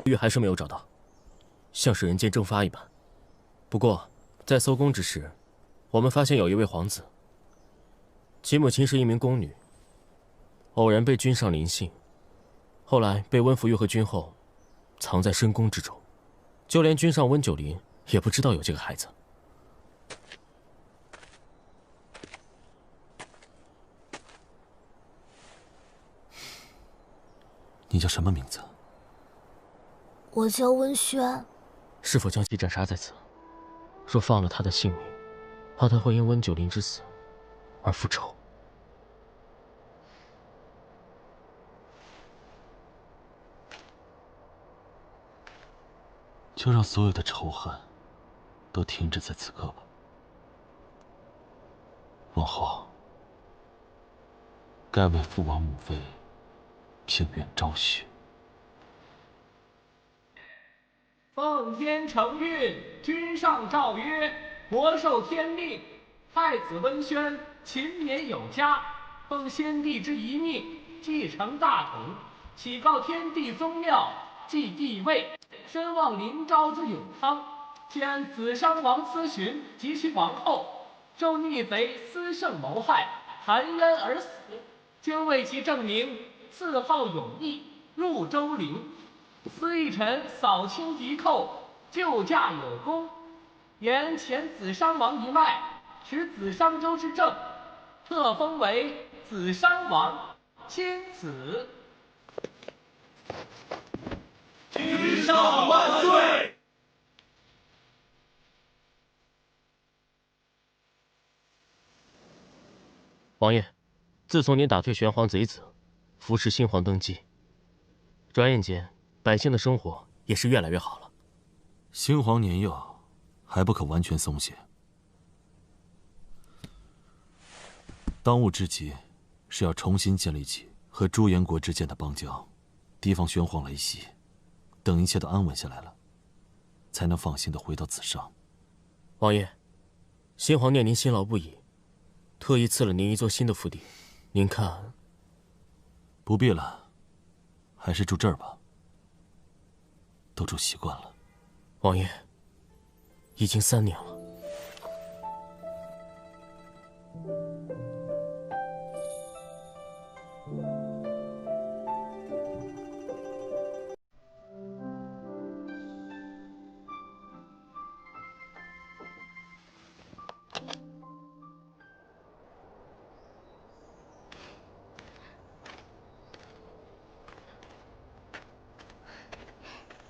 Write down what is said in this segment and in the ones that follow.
玉还是没有找到，像是人间蒸发一般。不过，在搜宫之时，我们发现有一位皇子，其母亲是一名宫女，偶然被君上临幸，后来被温福玉和君后藏在深宫之中，就连君上温九龄也不知道有这个孩子。你叫什么名字？我叫温轩。是否将其斩杀在此？若放了他的性命，怕他会因温九龄之死而复仇。就让所有的仇恨都停止在此刻吧。往后，该为父王母妃平原昭雪。奉天承运，君上诏曰：国受天命，太子温宣勤勉有加，奉先帝之遗命，继承大统，启告天地宗庙，继帝位，深望临昭之永康。兼子商王思询及其王后，受逆贼司胜谋害，含冤而死，今为其证明，赐号永义，入周陵。司一臣扫清敌寇，救驾有功，沿前子商王一脉，持子商周之政，特封为子商王，钦此。君上万岁！王爷，自从您打退玄皇贼子，扶持新皇登基，转眼间百姓的生活也是越来越好了。新皇年幼，还不可完全松懈。当务之急是要重新建立起和朱颜国之间的邦交，提防玄黄来袭。等一切都安稳下来了，才能放心的回到子商。王爷，新皇念您辛劳不已，特意赐了您一座新的府邸，您看？不必了，还是住这儿吧。都住习惯了。王爷，已经3年了。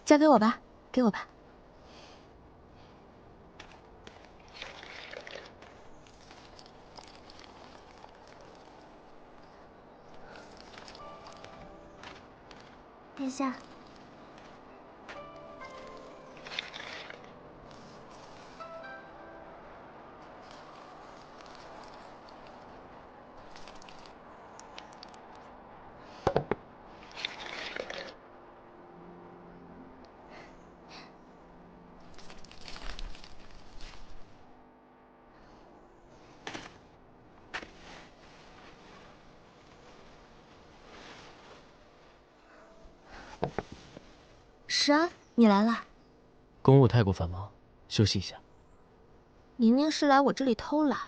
交给我吧，给我吧。殿下。石安，你来了。公务太过繁忙，休息一下。宁宁是来我这里偷懒，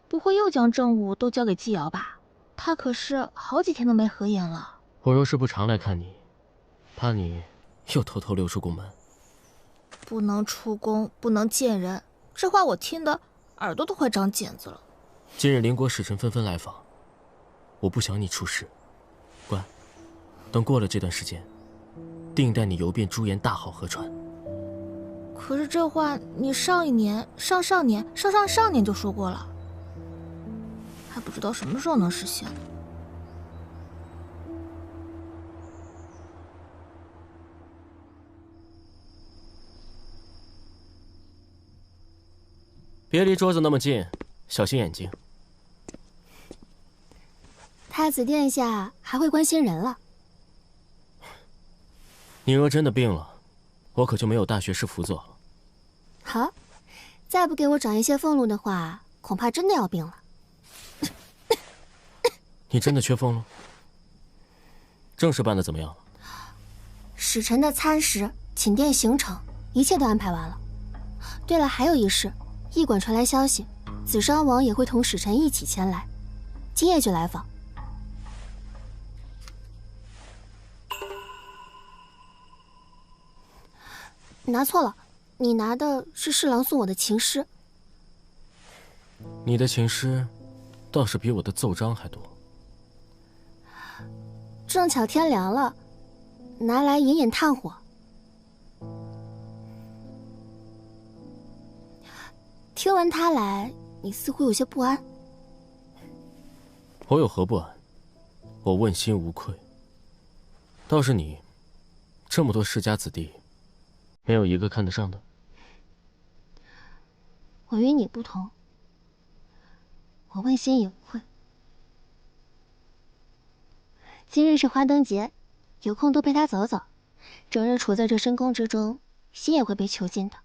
不会又将政务都交给季瑶吧？他可是好几天都没合眼了。我若是不常来看你，怕你又偷偷溜出宫门。不能出宫，不能见人，这话我听的耳朵都快长茧子了。今日邻国使臣纷纷来访，我不想你出事。乖，等过了这段时间，定带你游遍朱颜大好河川。可是这话你上一年、上上年、上上上年就说过了，还不知道什么时候能实现呢。别离桌子那么近，小心眼睛。太子殿下还会关心人了。你若真的病了，我可就没有大学士辅佐了。好，再不给我长一些俸禄的话，恐怕真的要病了。你真的缺俸禄？正事办得怎么样了？使臣的餐食、寝殿行程，一切都安排完了。对了，还有一事，驿馆传来消息，子商王也会同使臣一起前来，今夜就来访。拿错了，你拿的是侍郎送我的情诗。你的情诗，倒是比我的奏章还多。正巧天凉了，拿来引引炭火。听闻他来，你似乎有些不安。我有何不安？我问心无愧。倒是你，这么多世家子弟，没有一个看得上的。我与你不同，我问心有愧。今日是花灯节，有空多陪他走走。整日处在这深宫之中，心也会被囚禁的。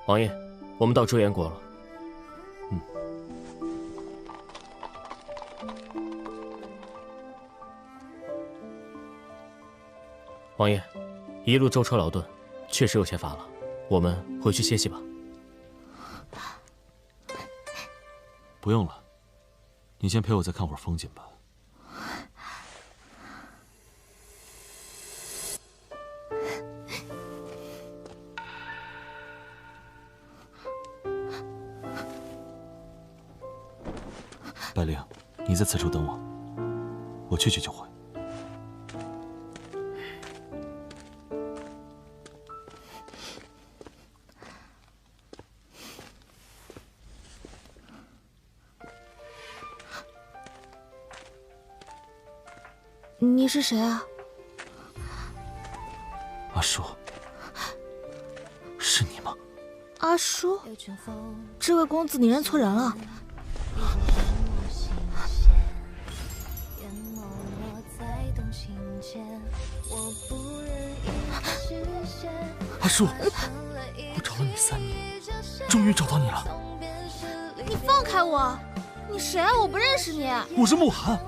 王爷，我们到朱颜国了。王爷，一路舟车劳顿，确实有些乏了，我们回去歇息吧。不用了，你先陪我再看会儿风景吧。百灵，你在此处等我，我去就回。你是谁啊？阿叔，是你吗？阿叔，这位公子，你认错人了。阿叔，我找了你3年，终于找到你了。你放开我！你谁啊？我不认识你。我是慕寒，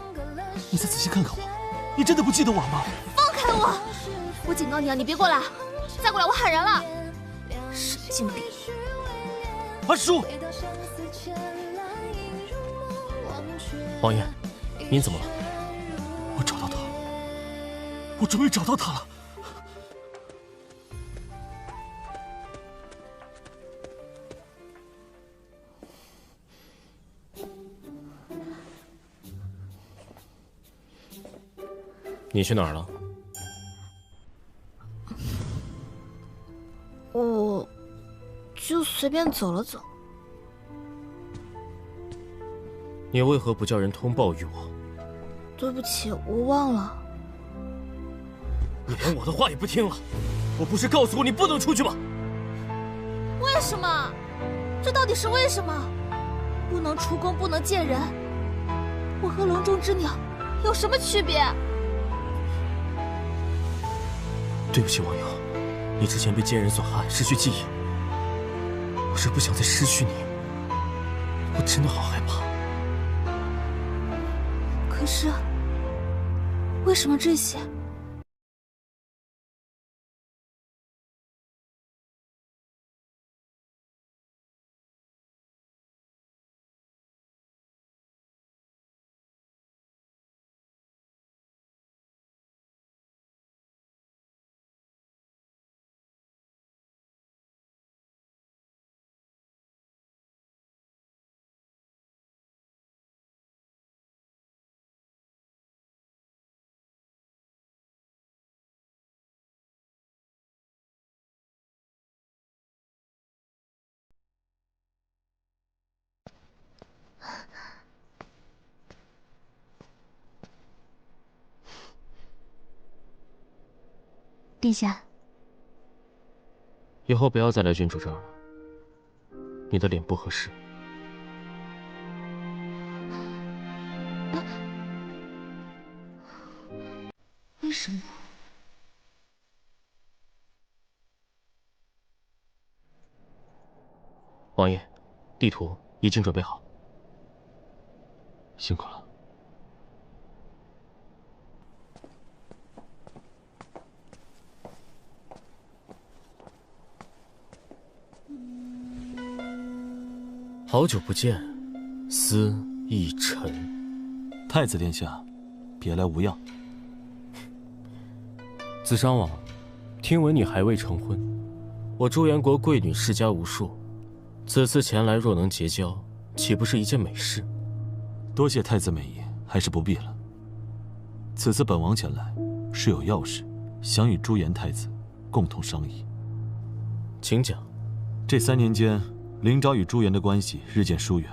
你再仔细看看我，你真的不记得我吗？放开我！我警告你啊，你别过来！再过来我喊人了！神经病！阿叔，王爷，您怎么了？我找到他了，我终于找到他了。你去哪儿了？我就随便走了走。你为何不叫人通报于我？对不起，我忘了。你连我的话也不听了？我不是告诉过你不能出去吗？为什么？这到底是为什么？不能出宫，不能见人。我和笼中之鸟有什么区别？对不起，王瑶，你之前被奸人所害，失去记忆。我是不想再失去你，我真的好害怕。可是，为什么这些？殿下，以后不要再来郡主这儿了，你的脸不合适。为什么？王爷，地图已经准备好。辛苦了。好久不见，思亦晨。太子殿下，别来无恙。子商王，听闻你还未成婚，我朱颜国贵女世家无数，此次前来若能结交，岂不是一件美事？多谢太子美意，还是不必了。此次本王前来，是有要事，想与朱颜太子共同商议。请讲。这3年间，灵昭与朱颜的关系日渐疏远。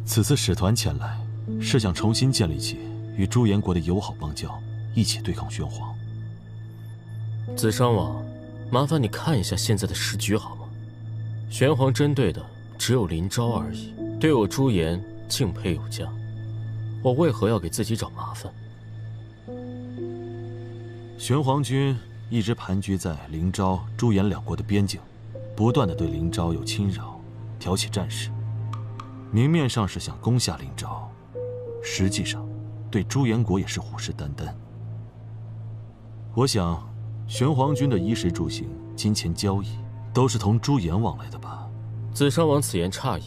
此次使团前来，是想重新建立起与朱颜国的友好邦交，一起对抗玄黄。子商王，麻烦你看一下现在的时局好吗？玄黄针对的只有林昭而已，对我朱颜敬佩有加，我为何要给自己找麻烦？玄黄军一直盘踞在灵昭、朱颜2国的边境，不断地对灵昭有侵扰，挑起战事。明面上是想攻下灵昭，实际上对朱颜国也是虎视眈眈。我想，玄黄军的衣食住行、金钱交易，都是同朱颜往来的吧？子商王此言差矣。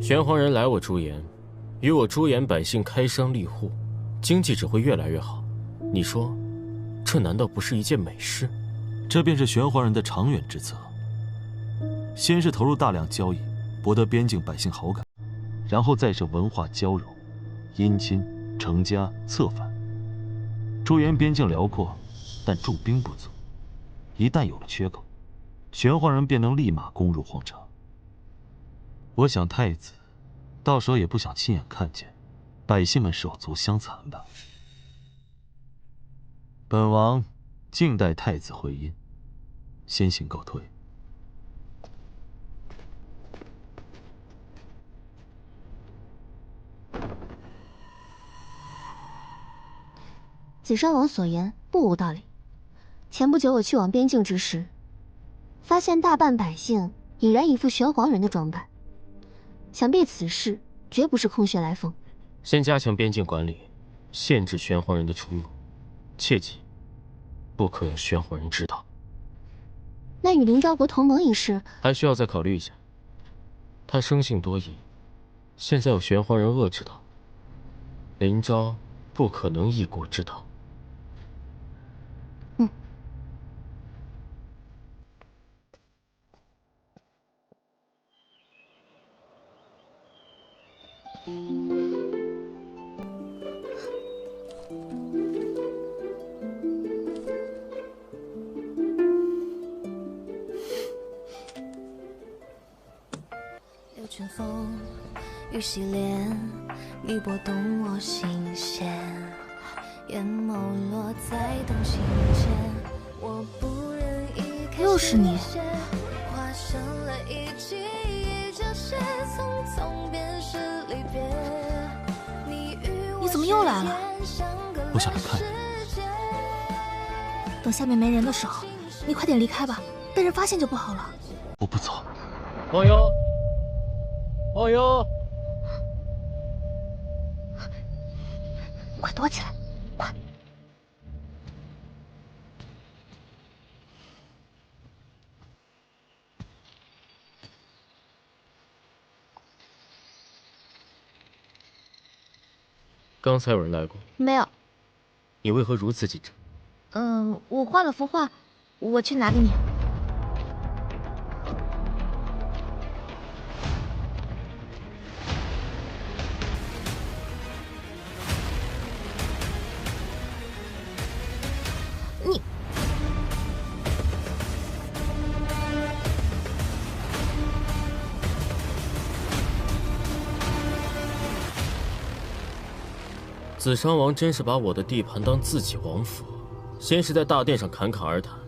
玄黄人来我朱颜，与我朱颜百姓开商立户，经济只会越来越好。你说，这难道不是一件美事？这便是玄黄人的长远之策。先是投入大量交易，博得边境百姓好感，然后再是文化交融、姻亲、成家、策反。朱颜边境辽阔，但驻兵不足，一旦有了缺口，玄黄人便能立马攻入皇城。我想太子到时候也不想亲眼看见百姓们手足相残吧。本王静待太子回音，先行告退。子商王所言不无道理。前不久我去往边境之时，发现大半百姓已然一副玄黄人的装扮，想必此事绝不是空穴来风。先加强边境管理，限制玄黄人的出入，切记不可让玄黄人知道。那与灵昭国同盟一事，还需要再考虑一下。他生性多疑，现在有玄黄人遏制他，灵昭不可能一国之道。流春风，雨洗脸，你拨动我心弦，眼眸落在动心间，我不忍一开又是你。画上了一季一交写，匆匆便是离别。你怎么又来了？我想来看你。等下面没人的时候，你快点离开吧，被人发现就不好了。我不走。王游，王游，快躲起来，快！刚才有人来过？没有。你为何如此紧张？我画了幅画，我去拿给你。你。子商王真是把我的地盘当自己王府，先是在大殿上侃侃而谈，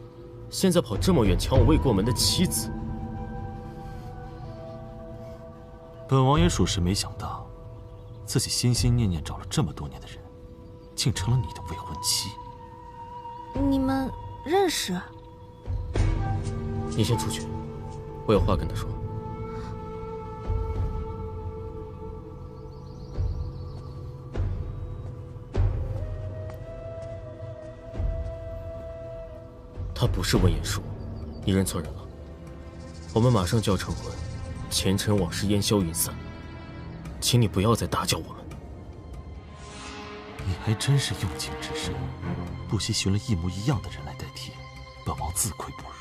现在跑这么远抢我未过门的妻子。本王也属实没想到，自己心心念念找了这么多年的人，竟成了你的未婚妻。你们认识？你先出去，我有话跟他说。他不是温言舒，你认错人了。我们马上就要成婚，前尘往事烟消云散，请你不要再打搅我们。你还真是用情至深，不惜寻了一模一样的人来代替，本王自愧不如。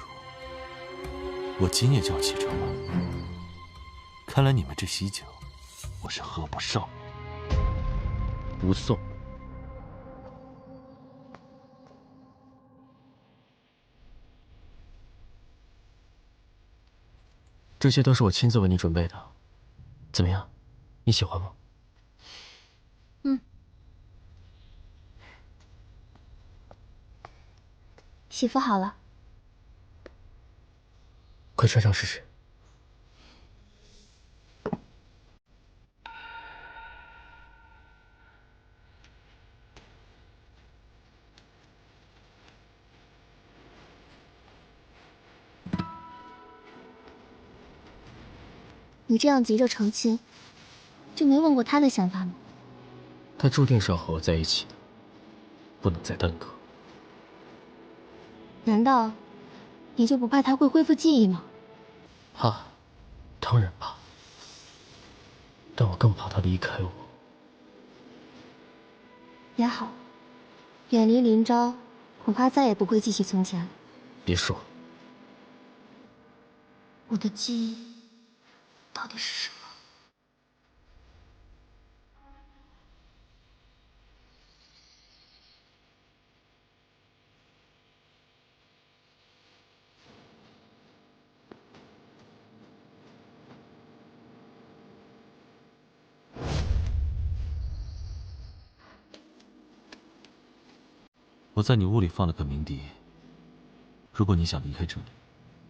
我今夜就要启程了，看来你们这喜酒，我是喝不上。不送。这些都是我亲自为你准备的，怎么样？你喜欢吗？嗯。洗服好了，快穿上试试。你这样急着成亲，就没问过他的想法吗？他注定是要和我在一起的，不能再耽搁。难道你就不怕他会恢复记忆吗？怕，当然怕，但我更怕他离开我。也好，远离林昭，恐怕再也不会记起从前了。别说，我的记忆到底是什么？我在你屋里放了个鸣笛，如果你想离开这里，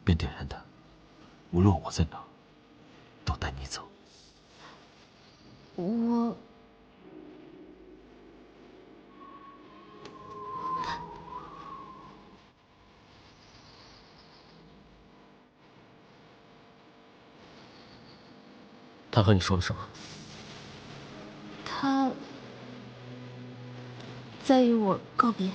便点燃它。无论我在哪，都带你走。我他和你说了什么？他在与我告别。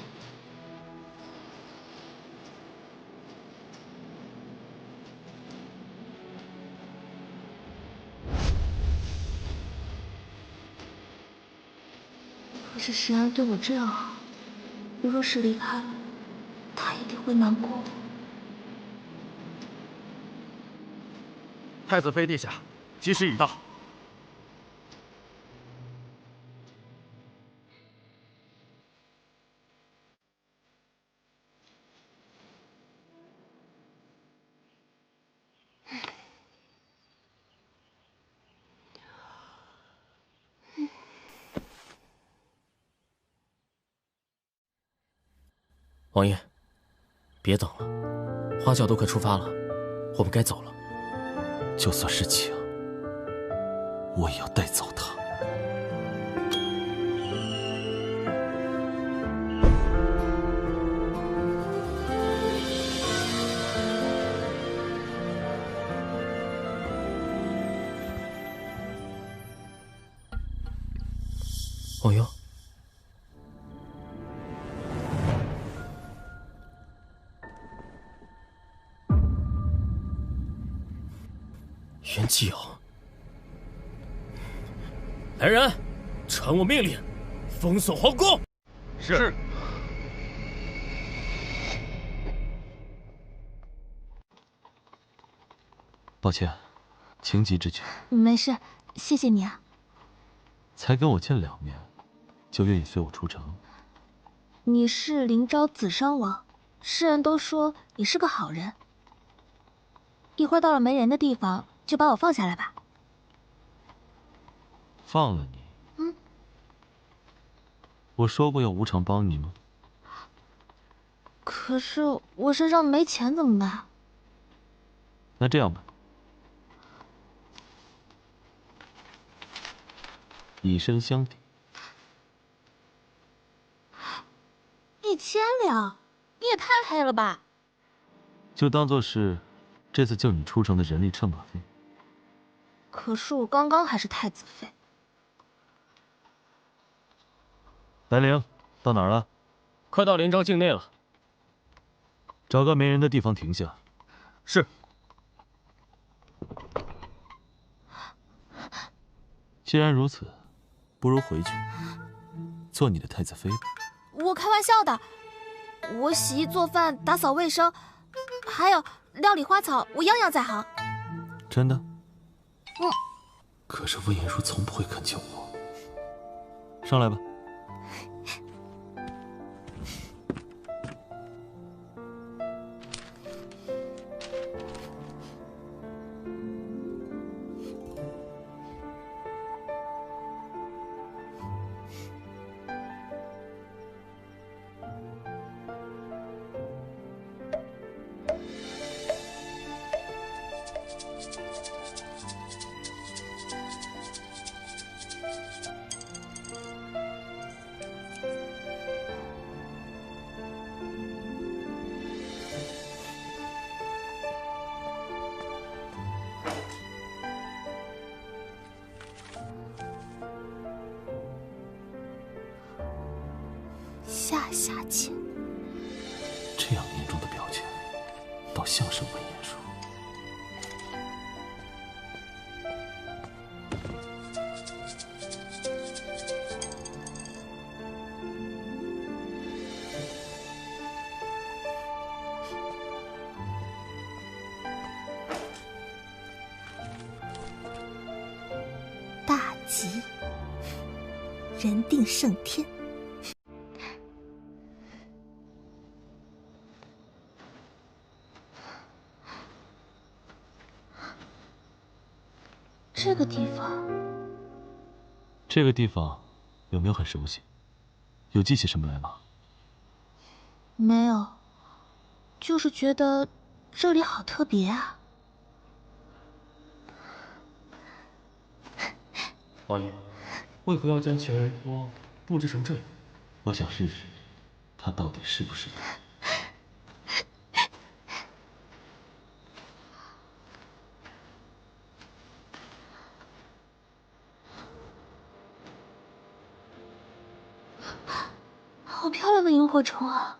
可是时安对我这样好，我若是离开了，他一定会难过。太子妃殿下，吉时已到。王爷，别等了，花轿都快出发了，我们该走了。就算是请，我也要带走他。王爷，袁继尧，来人，传我命令，封锁皇宫。是。抱歉，情急之举。没事，谢谢你啊。才跟我见2面，就愿意随我出城？你是林昭子商王，世人都说你是个好人。一会儿到了没人的地方，就把我放下来吧。放了你？我说过要无偿帮你吗？可是我身上没钱怎么办？那这样吧，以身相抵。1000两，你也太黑了吧！就当做是这次救你出城的人力车马费。可是我刚刚还是太子妃。白灵，到哪儿了？快到连庄境内了。找个没人的地方停下。是。既然如此，不如回去做你的太子妃吧。我开玩笑的，我洗衣做饭、打扫卫生，还有料理花草，我样样在行。真的？嗯。可是温言如从不会恳求我。上来吧。下下签，这样凝重的表情，倒像是温言如。大吉，人定胜天。这个地方，这个地方有没有很熟悉？有记起什么来吗？没有，就是觉得这里好特别啊。王爷，为何要将全人庄布置成这样？我想试试，他到底是不是人。好漂亮的萤火虫啊！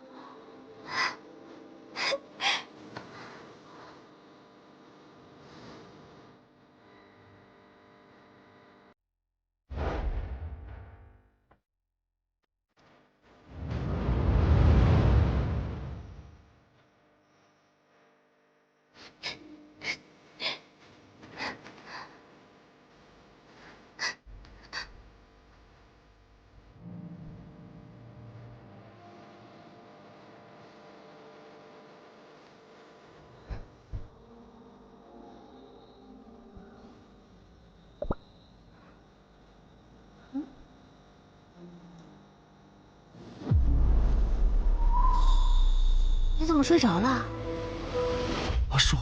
你怎么睡着了？阿树，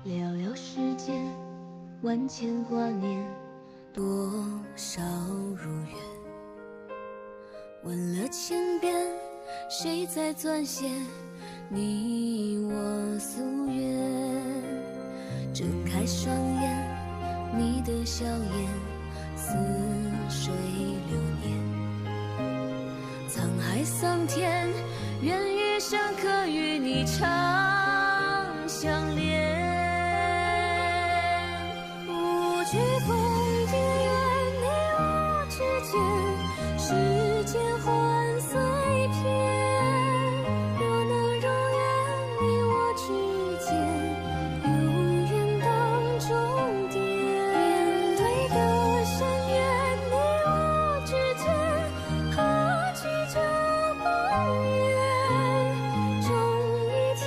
寥寥世间，万千挂念，多少如愿。问了千遍，谁在撰写你我夙愿？睁开双眼，你的笑颜似水流年。沧海桑田，愿余生可与你长相恋。无惧风雨，愿你我之间，世间欢随遍。若能如愿，你我之间，永远当终点。面对的深渊，你我之间，何惧这梦魇？终一天。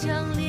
降临。